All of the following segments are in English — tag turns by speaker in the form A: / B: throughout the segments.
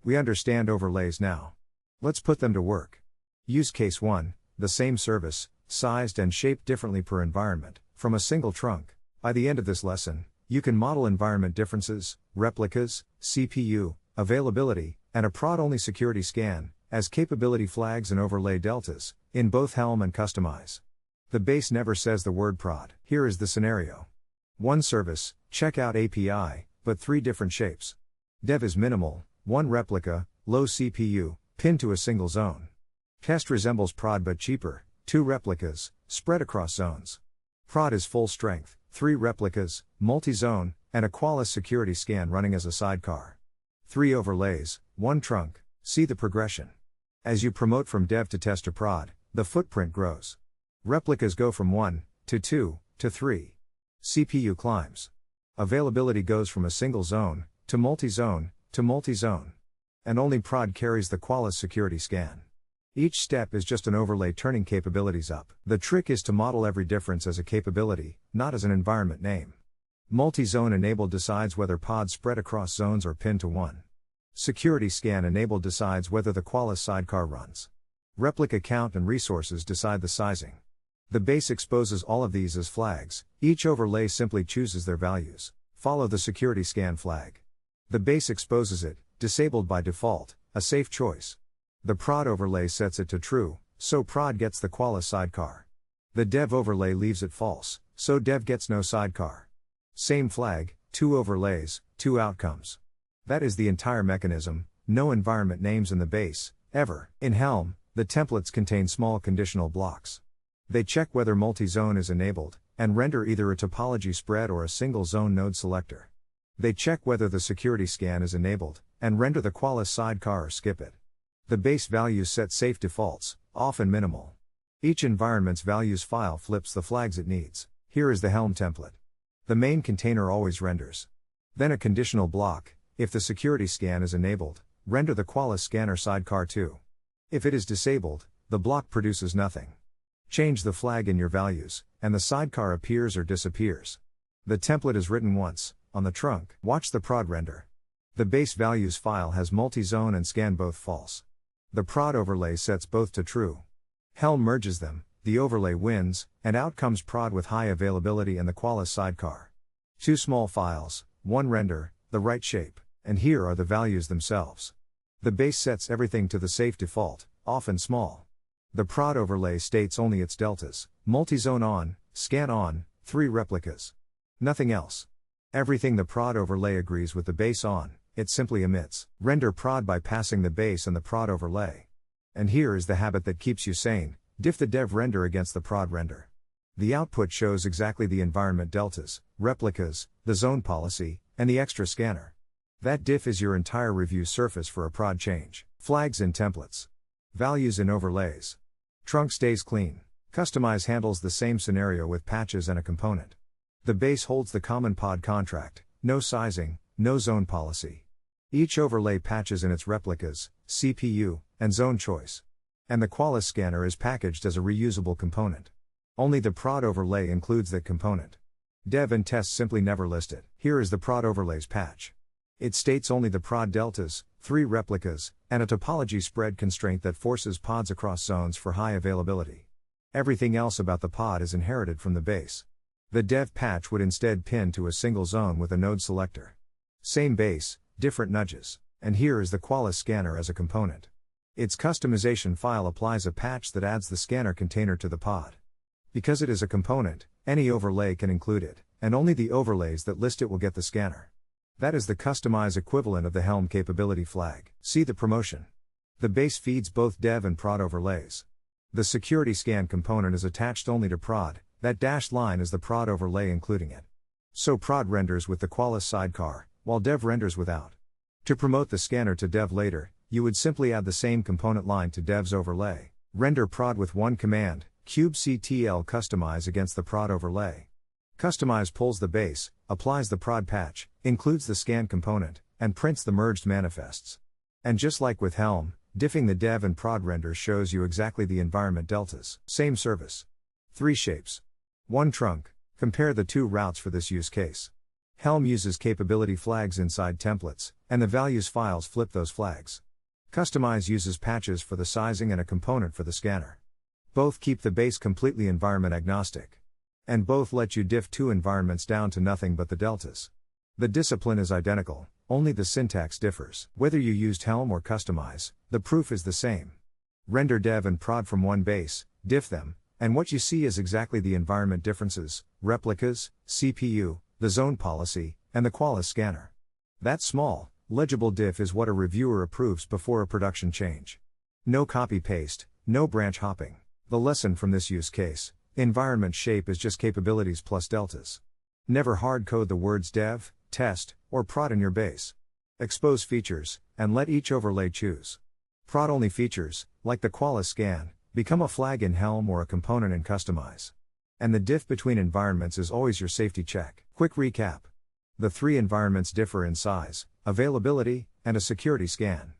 A: We understand overlays now. Let's put them to work. Use case 1, the same service, sized and shaped differently per environment, from a single trunk. By the end of this lesson, you can model environment differences, replicas, CPU, availability, and a prod-only security scan, as capability flags and overlay deltas, in both Helm and Kustomize. The base never says the word prod. Here is the scenario. One service, checkout API, but 3 different shapes. Dev is minimal, 1 replica, low CPU, pinned to a single zone. Test resembles prod but cheaper, 2 replicas, spread across zones. Prod is full strength, 3 replicas, multi-zone, and a Qualys security scan running as a sidecar. 3 overlays, 1 trunk. See the progression. As you promote from dev to test to prod, the footprint grows. Replicas go from 1, to 2, to 3. CPU climbs. Availability goes from a single zone, to multi-zone, to multi-zone. And only prod carries the Qualys security scan. Each step is just an overlay turning capabilities up. The trick is to model every difference as a capability, not as an environment name. Multi-zone enabled decides whether pods spread across zones or pinned to one. Security scan enabled decides whether the Qualys sidecar runs. Replica count and resources decide the sizing. The base exposes all of these as flags, each overlay simply chooses their values. Follow the security scan flag. The base exposes it, disabled by default, a safe choice. The prod overlay sets it to true, so prod gets the Qualys sidecar. The dev overlay leaves it false, so dev gets no sidecar. Same flag, 2 overlays, 2 outcomes. That is the entire mechanism, no environment names in the base, ever. In Helm, the templates contain small conditional blocks. They check whether multi-zone is enabled, and render either a topology spread or a single zone node selector. They check whether the security scan is enabled, and render the Qualys sidecar or skip it. The base values set safe defaults, often minimal. Each environment's values file flips the flags it needs. Here is the Helm template. The main container always renders. Then a conditional block: if the security scan is enabled, render the Qualys scanner sidecar too. If it is disabled, the block produces nothing. Change the flag in your values, and the sidecar appears or disappears. The template is written once, on the trunk. Watch the prod render. The base values file has multi-zone and scan both false. The prod overlay sets both to true. Helm merges them, the overlay wins, and out comes prod with high availability and the Qualys sidecar. 2 small files, 1 render, the right shape, and here are the values themselves. The base sets everything to the safe default, often small. The prod overlay states only its deltas, multi-zone on, scan on, 3 replicas. Nothing else. Everything the prod overlay agrees with the base on, it simply emits. Render prod by passing the base and the prod overlay. And here is the habit that keeps you sane: diff the dev render against the prod render. The output shows exactly the environment deltas, replicas, the zone policy, and the extra scanner. That diff is your entire review surface for a prod change. Flags in templates. Values in overlays. Trunk stays clean. Kustomize handles the same scenario with patches and a component. The base holds the common pod contract, no sizing, no zone policy. Each overlay patches in its replicas, CPU, and zone choice. And the Qualys scanner is packaged as a reusable component. Only the prod overlay includes that component. Dev and test simply never list it. Here is the prod overlays patch. It states only the prod deltas, 3 replicas, and a topology spread constraint that forces pods across zones for high availability. Everything else about the pod is inherited from the base. The dev patch would instead pin to a single zone with a node selector. Same base, different nudges. And here is the Qualys scanner as a component. Its customization file applies a patch that adds the scanner container to the pod. Because it is a component, any overlay can include it, and only the overlays that list it will get the scanner. That is the Kustomize equivalent of the Helm capability flag. See the promotion. The base feeds both dev and prod overlays. The security scan component is attached only to prod, that dashed line is the prod overlay including it. So prod renders with the Qualys sidecar, while dev renders without. To promote the scanner to dev later, you would simply add the same component line to dev's overlay. Render prod with one command, kubectl kustomize against the prod overlay. Kustomize pulls the base, applies the prod patch, includes the scan component, and prints the merged manifests. And just like with Helm, diffing the dev and prod renders shows you exactly the environment deltas. Same service. 3 shapes. 1 trunk. Compare the 2 routes for this use case. Helm uses capability flags inside templates, and the values files flip those flags. Kustomize uses patches for the sizing and a component for the scanner. Both keep the base completely environment agnostic. And both let you diff two environments down to nothing but the deltas. The discipline is identical, only the syntax differs. Whether you used Helm or Kustomize, the proof is the same. Render dev and prod from one base, diff them, and what you see is exactly the environment differences, replicas, CPU, the zone policy, and the Qualys scanner. That small, legible diff is what a reviewer approves before a production change. No copy-paste, no branch hopping. The lesson from this use case: environment shape is just capabilities plus deltas. Never hard code the words dev, test, or prod in your base. Expose features, and let each overlay choose. Prod only features, like the Qualys scan, become a flag in Helm or a component in Kustomize. And the diff between environments is always your safety check. Quick recap. The three environments differ in size, availability, and a security scan.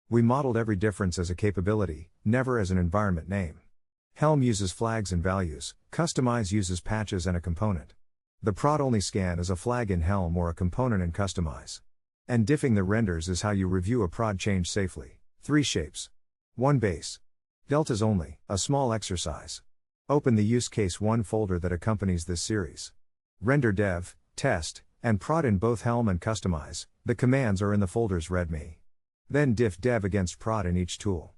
A: We modeled every difference as a capability, never as an environment name. Helm uses flags and values, Kustomize uses patches and a component. The prod-only scan is a flag in Helm or a component in Kustomize. And diffing the renders is how you review a prod change safely. 3 shapes. 1 base. Deltas only, a small exercise. Open the use case 1 folder that accompanies this series. Render dev, test, and prod in both Helm and Kustomize. The commands are in the folders readme. Then diff dev against prod in each tool.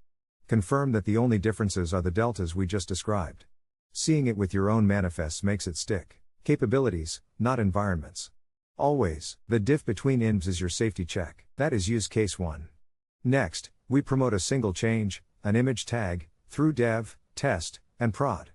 A: Confirm that the only differences are the deltas we just described. Seeing it with your own manifests makes it stick. Capabilities, not environments. Always, the diff between envs is your safety check. That is use case 1. Next, we promote a single change, an image tag, through dev, test, and prod.